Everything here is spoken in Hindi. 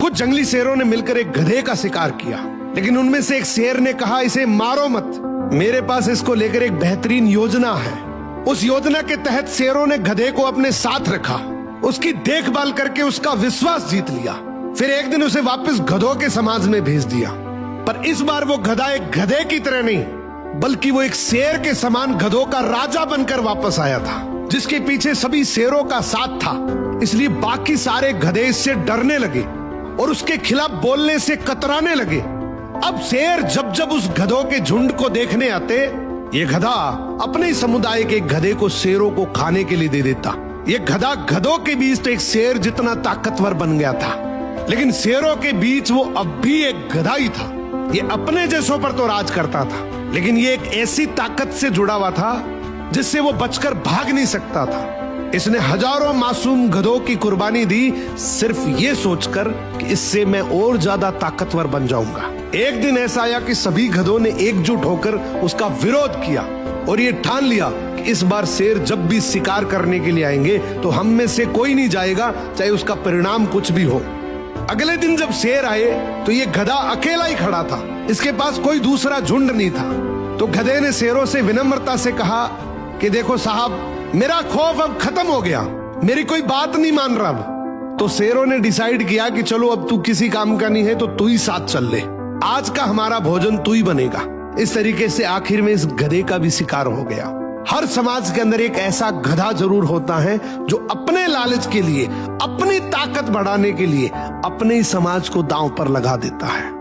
कुछ जंगली शेरों ने मिलकर एक गधे का शिकार किया, लेकिन उनमें से एक शेर ने कहा, इसे मारो मत, मेरे पास इसको लेकर एक बेहतरीन योजना है। उस योजना के तहत शेरों ने गधे को अपने साथ रखा, उसकी देखभाल करके उसका विश्वास जीत लिया। फिर एक दिन उसे वापस गधों के समाज में भेज दिया, पर इस बार वो गधा एक गधे की तरह नहीं, बल्कि वो एक शेर के समान गधों का राजा बनकर वापस आया था, जिसके पीछे सभी शेरों का साथ था। इसलिए बाकी सारे गधे इससे डरने लगे और उसके खिलाफ बोलने से कतराने लगे। अब शेर जब जब उस गधों के झुंड को देखने आते, ये गधा अपने समुदाय के गधे को शेरों को खाने के लिए दे देता। ये गधा गधों के बीच तो एक शेर जितना ताकतवर बन गया था, लेकिन शेरों के बीच वो अब भी एक गधा ही था। ये अपने जैसों पर तो राज करता था, लेकिन ये एक ऐसी ताकत से जुड़ा हुआ था जिससे वो बचकर भाग नहीं सकता था। इसने हजारों मासूम गधों की कुर्बानी दी, सिर्फ ये सोचकर कि इससे मैं और ज्यादा ताकतवर बन जाऊंगा। एक दिन ऐसा आया कि सभी गधों ने एकजुट होकर उसका विरोध किया और ये ठान लिया कि इस बार शेर जब भी शिकार करने के लिए आएंगे तो हम में से कोई नहीं जाएगा, चाहे उसका परिणाम कुछ भी हो। अगले दिन जब शेर आए तो ये गधा अकेला ही खड़ा था, इसके पास कोई दूसरा झुंड नहीं था। तो गधे ने शेरों से विनम्रता से कहा कि देखो साहब, मेरा खौफ अब खत्म हो गया, मेरी कोई बात नहीं मान रहा अब। तो शेरों ने डिसाइड किया कि चलो अब तू किसी काम का नहीं है तो तू ही साथ चल ले, आज का हमारा भोजन तू ही बनेगा। इस तरीके से आखिर में इस गधे का भी शिकार हो गया। हर समाज के अंदर एक ऐसा गधा जरूर होता है जो अपने लालच के लिए, अपनी ताकत बढ़ाने के लिए अपने ही समाज को दांव पर लगा देता है।